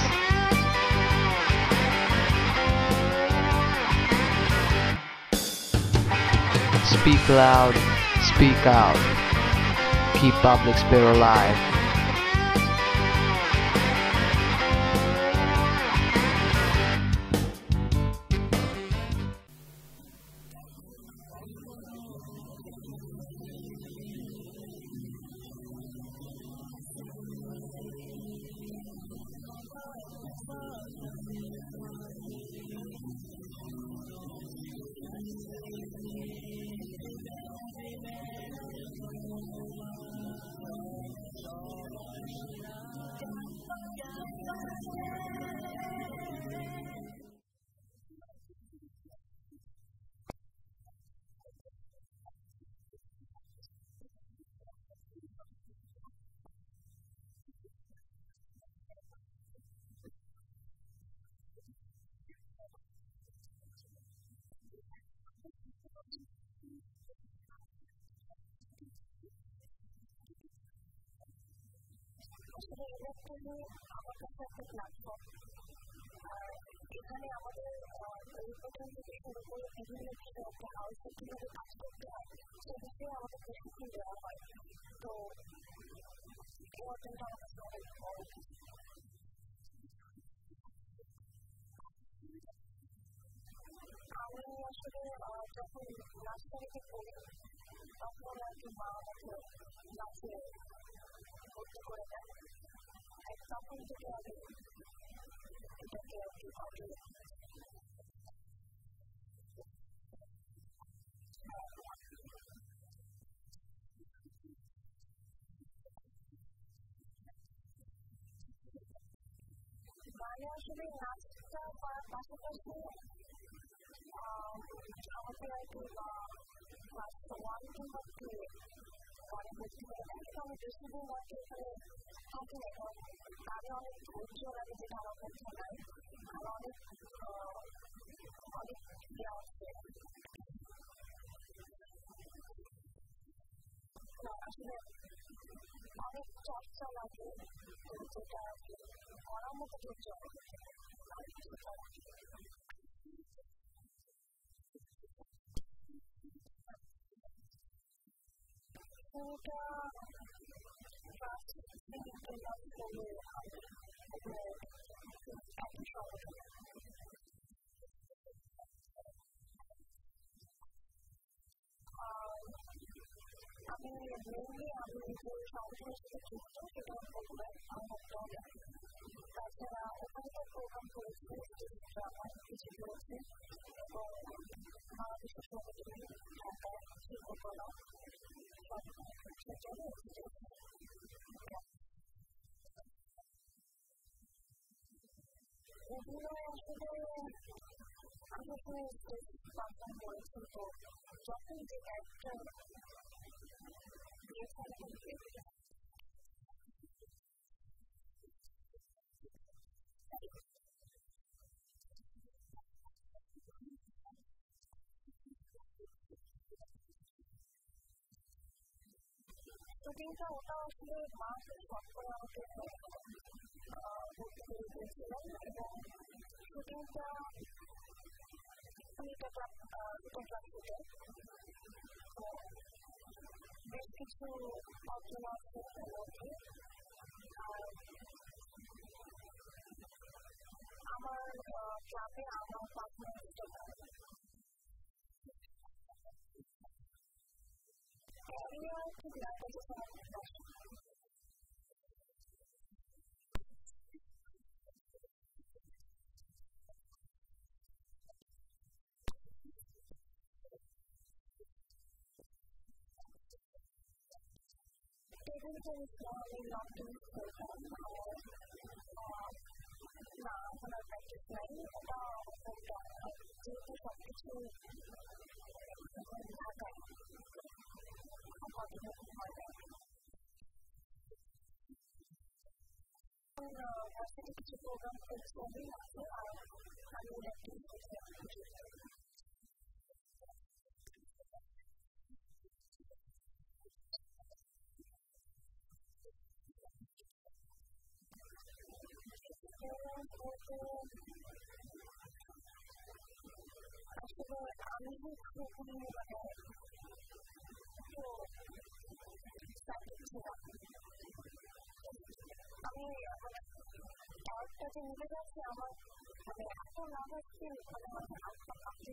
Speak loud, speak out. Keep public spirit alive. আসলে ইলেকট্রনে আমার কাছে একটা প্ল্যাটফর্ম, আর এখানে আমাদের রিপোর্টিং থেকে শুরু করে বিভিন্ন বিষয়ে একটা হাউসে কীভাবে কাজ করতে হয় সে বিষয়ে আমাদের প্রশিক্ষণ দেওয়া হয়। তো এই অর্জনটা আমার কাছে অনেক বড়। আমি আসলে যখন নার্সারিতে পড়ি তখন আর কি মা আমাকে নাচে ভর্তি করে দেয়, তখন থেকে আমি এটাকে আর কি কন্টিনিউ মানে আসলে নাচটা করার পাশাপাশি আমাকে আর কি ক্লাস 1 কিংবা 2 পরে ভর্তি করে দেয়, কিন্তু আমি বেশি দিন আর কি এখানে থাকি না, কারণ আমি অনেক ধৈর্য লাগে যেটা আমার মধ্যে নাই, আর অনেক ইয়ে আছে আসলে অনেক চর্চা লাগে যেটা আর কি করার মতো ধৈর্য পুরোটা ক্লাস 6 ক্লাস 4 একই সংগঠন। আমি মেনলি আমি যে সংগঠনের সাথে যুক্ত সেটা বলবো আমার দল, তাছাড়া ওখানে তো প্রোগ্রাম করেছি, ড্রামা কিছু করেছি এবং বাংলাদেশের সংগঠন ঢাকায় শিল্পকলা অভিনয় আসলে আমি আসলে পারফর্ম করেছি, তো যখন যে ক্যারেক্টার শুটিংটা ওটা আসলে মা শখ করে আমাকে ভর্তি করে দিয়েছিলেন এবং শুটিংটা দুটো ক্লাসে বেশ কিছু অর্জন আছে মধ্যে, আর আমার ক্লাবে আমার পারফরমেন্সটা ক্যারিয়ার ঠিক লাগতে টেবিল টেনিস আমি লং টেনিস করতাম, না এখন আর প্র্যাকটিস নাই, ওটা যেহেতু সব কিছু ঢাকায় ভার্সিটি কিছু প্রোগ্রাম করছি আমি, আর আমি টেনিস করছি। আসলে আমি খুবই মানে ছিলাম, আমি ক্যারেক্টার যে নিতে যাচ্ছি আমার মানে এত নার্ভাস ফিল, মানে আমার আপনি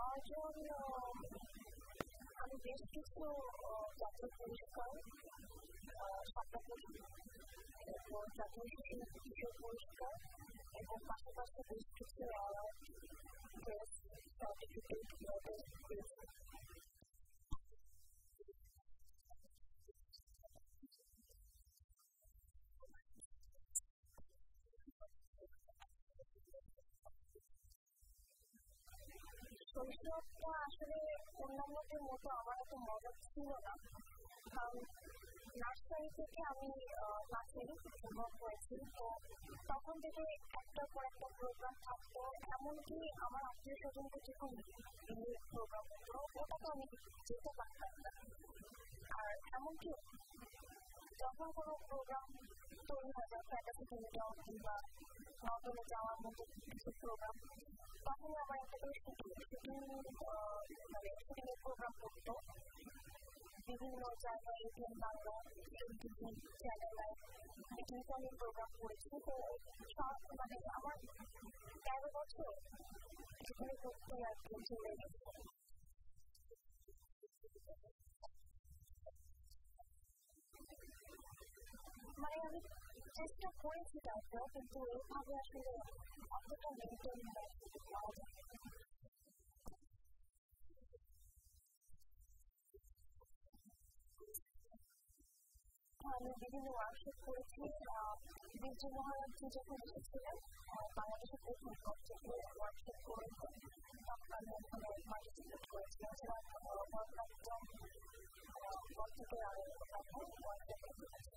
অর্জন আমি বেশ কিছু জাতীয় পুরস্কার, এরপর জাতীয় শিশু পুরস্কার এবং পাশাপাশি বেশ কিছু অ্যাওয়ার্ড সার্টিফিকেট পেয়েছি। শৈশবটা আসলে অন্যান্যদের মতো আমার এত মজা ছিল না, কারণ নার্সারি থেকে আমি নাচের জন্ম করেছি। তো তখন থেকে একটার পর একটা প্রোগ্রাম থাকতো, এমনকি আমার আত্মীয় স্বজনকে যখন বিয়ের প্রোগ্রাম হতো ওটাতে আমি যেতে পারতাম না। আর এমনকি যখন কোনো প্রোগ্রাম তৈরি হয়ে যায় ফ্যান্টাসি টেলিটন কিংবা নভেলে যাওয়ার মতো কিছু প্রোগ্রাম, তখনই আমার একটা করে শুটিংয়ের প্রোগ্রাম করতো বিভিন্ন জায়গায়, এটিএন বাংলা, এমটিভি চ্যানেলে টেলিফোনের প্রোগ্রাম করেছি। তো সব আমার 13 বছর সেখানে করতে আর কি চলে গেছে। আমি চেষ্টা করেছি তারপর, কিন্তু এইভাবে আসলে অতটা মেনটেন পাওয়া যায়। আমি বিভিন্ন ওয়ার্কশপ করেছি। বীরজি মহারাজ যখন এসেছিলেন বাংলাদেশের প্রথম ওয়ার্কশপ করে তখন আমি ওখানে পার্টিসিপেট করেছি। এছাড়া ভরতনাট্যম থেকে আরো ওয়ার্কশপ করেছি।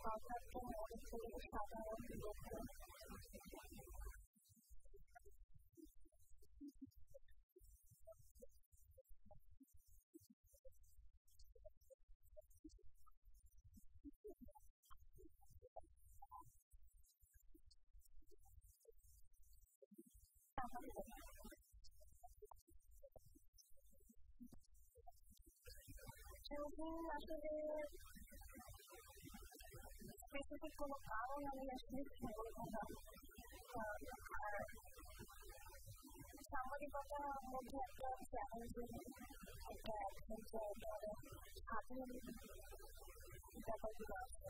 ভরতনাট্যম মণিপুরি সাধারণ লোক আসলে স্পেসিফিক কোনো কারণ আমি আসলে বলবো না। আর সাংবাদিকতার মধ্যে একটা চ্যালেঞ্জিং একটা স্বাধীন ব্যাপারগুলো আছে।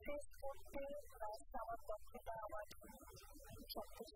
শেষ করতে আমার দক্ষতা আমার সবকিছু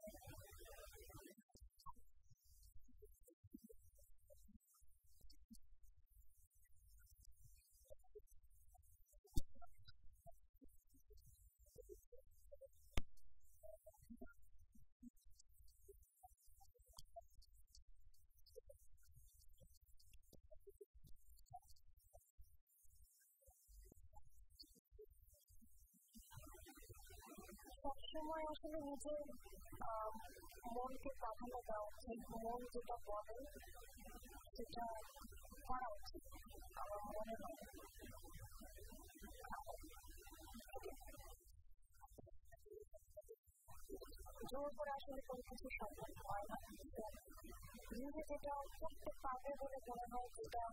সবসময় আসলে নিজের মনকে প্রাধান্য দেওয়া উচিত। মন যেটা বলে সেটা করা উচিত আমার মনে হয়। জোর করে আসলে কোনো কিছু সম্ভব হয় না। নিজে যেটা করতে পারবে বলে মনে হয়, যেটা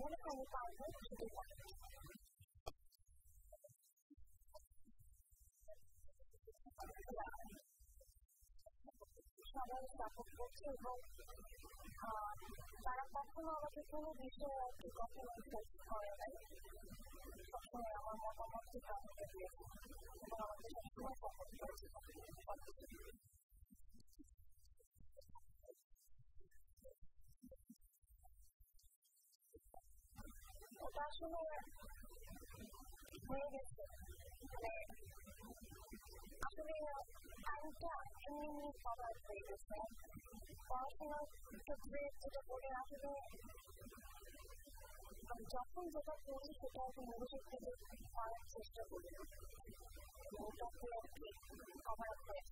মনে হয় আমি পারবো সেটাই পারবো। সবাই সাপোর্ট করছে এবং তারা কখনো আমাকে কোনো বিষয়ে আর কি কখনো ইনফ্লুয়েন্স করে নাই। সবসময় আমার মতামতকে প্রাধান্য দিয়েছে এবং আমাকে সবসময় সাপোর্ট করেছে। ওটা আসলে হয়ে গেছে, আসলে টাইমটা এমনি কভার হয়ে গেছে। পড়াশোনার ক্ষেত্রে যেটা বলে আসলে যখন যেটা করি সেটা একটু মনোযোগ থেকে করার চেষ্টা করি, ওটাকে আর কি কভার হয়ে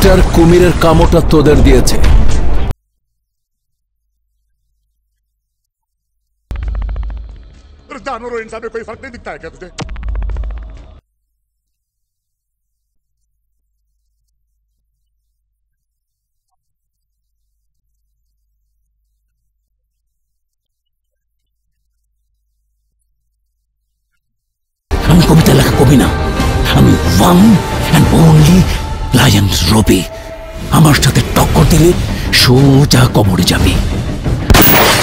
মিস্টার কুমিরের কামটা তোদের দিয়েছে। जानवर और इंसान में कोई फर्क नहीं दिखता है क्या तुझे? আমি কবিতা লেখা কবি না, আমি ওয়ান অ্যান্ড ওনলি লায়ন রবি। আমার সাথে টক্কর দিলে সোজা কবরে যাবে।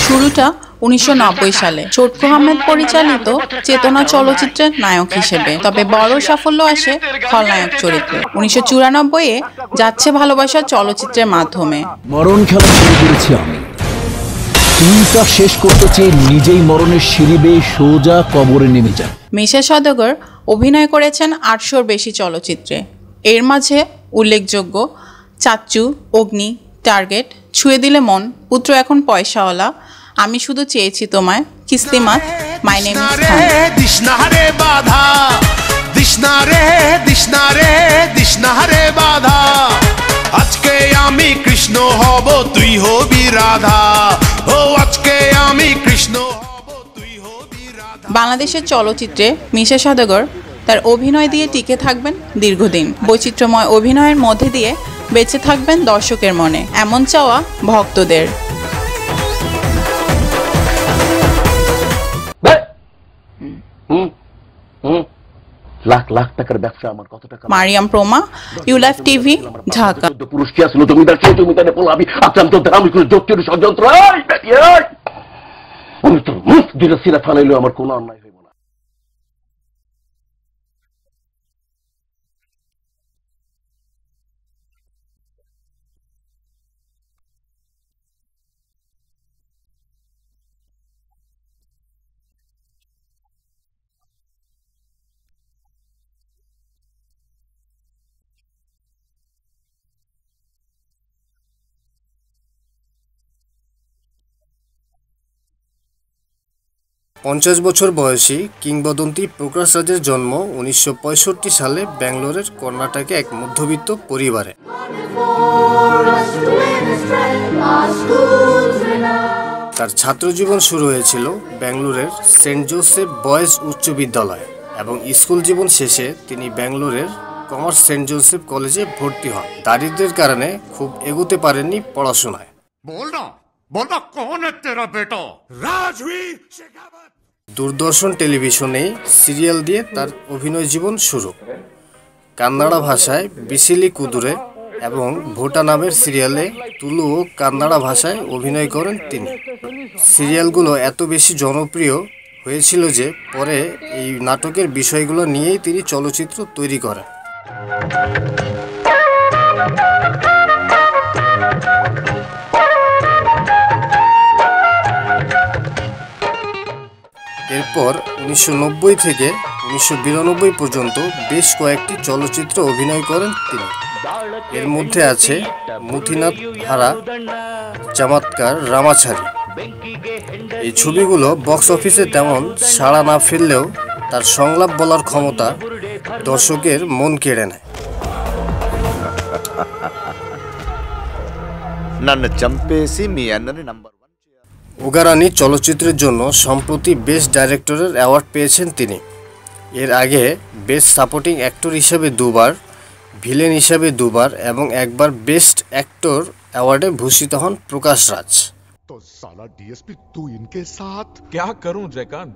শুরুটা 1990 সালে ছোটকু আহমেদ পরিচালিত চেতনা চলচ্চিত্রের নায়ক হিসেবে, তবে বড় সাফল্য আসে খলনায়ক চরিত্রে 1994-এ যাচ্ছে ভালোবাসা চলচ্চিত্রের মাধ্যমে। মরণ খেলা শুরু করেছি আমি, তুইটা শেষ করতে চেয়ে নিজেই মরণের সিঁড়ি বেয়ে সোজা কবরে নেমে যা। মিশা সওদাগর অভিনয় করেছেন 800-র বেশি চলচ্চিত্রে। এর মাঝে উল্লেখযোগ্য চাচ্চু, অগ্নি, টার্গেট, ছুঁয়ে দিলে মন, পুত্র এখন পয়সাওয়ালা, আমি শুধু চেয়েছি তোমায়, কিস্তিমাত, মাই নেম ইজ খান। দিশনারে বাধা, দিশনারে দিশনারে দিশনারে বাধা, আজকে আমি কৃষ্ণ হব তুই হবি রাধা, ও আজকে আমি কৃষ্ণ হব তুই হবি রাধা। বাংলাদেশের চলচ্চিত্রে মিশা সওদাগর তার অভিনয় দিয়ে টিকে থাকবেন দীর্ঘদিন। বৈচিত্র্যময় অভিনয়ের মধ্যে দিয়ে বেঁচে থাকবেন দর্শকের মনে, এমন চাওয়া ভক্তদের। লাখ লাখ টাকার ব্যবসা আমার কত টাকা? মারিয়াম প্রমা, ইউলাইফ টিভি, ঢাকা। পুরুষ কি আসলো তুমি তার তুমি তাদের পোলাবি আক্রান্ত আমি কোনো জটিল ষড়যন্ত্র, আমি তোর মুখ দিলে সিরা ফালাইলো, আমার কোনো অন্যায় হইব না। পঞ্চাশ বছর বয়সী কিংবদন্তি প্রকাশ রাজের জন্ম 1965 সালে ব্যাঙ্গালোরের কর্ণাটকে এক মধ্যবিত্ত পরিবারে। তার ছাত্রজীবন শুরু হয়েছিল ব্যাঙ্গালোরের সেন্ট জোসেফ বয়েজ উচ্চ বিদ্যালয় এবং স্কুল জীবন শেষে তিনি ব্যাঙ্গালোরের কমার্স সেন্ট জোসেফ কলেজে ভর্তি হন। দারিদ্র্যের কারণে খুব এগোতে পারেননি পড়াশোনায়। দূরদর্শন টেলিভিশনে সিরিয়াল দিয়ে তার অভিনয় জীবন শুরু। কান্নাড়া ভাষায় বিসিলি কুদুরে এবং ভোটা নামের সিরিয়ালে তুলু ও কান্নাড়া ভাষায় অভিনয় করেন তিনি। সিরিয়ালগুলো এত বেশি জনপ্রিয় হয়েছিল যে পরে এই নাটকের বিষয়গুলো নিয়েই তিনি চলচ্চিত্র তৈরি করেন। এরপর 1990 থেকে 1992 পর্যন্ত বেশ কয়েকটি চলচ্চিত্রে অভিনয় করেন তিনি। এর মধ্যে আছে মুথিনাথ হারা, চমৎকার, রামাচারি। এই ছবিগুলো বক্স অফিসে তেমন সাড়া না ফেললেও তার সংলাপ বলার ক্ষমতা দর্শকের মন কেড়ে নেয়। উগারানি চলচ্চিত্রের জন্য সম্প্রতি বেস্ট ডাইরেক্টরের অ্যাওয়ার্ড পেয়েছেন তিনি। এর আগে বেস্ট সাপোর্টিং অ্যাক্টর হিসেবে দুবার, ভিলেন হিসেবে দুবার এবং একবার বেস্ট অ্যাক্টর অ্যাওয়ার্ডে ভূষিত হন প্রকাশ রাজ। तो साला डीएसपी तू इनके साथ क्या करूं जयकांत?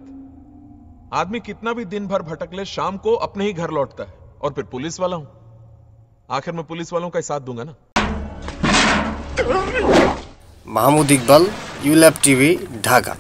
आदमी कितना भी दिन भर भटक ले, शाम को अपने ही घर लौटता है और फिर पुलिस वाला हूं। आखिर मैं पुलिस वालों का ही साथ दूंगा ना। Mahmud Iqbal, ULAB TV, Dhaka.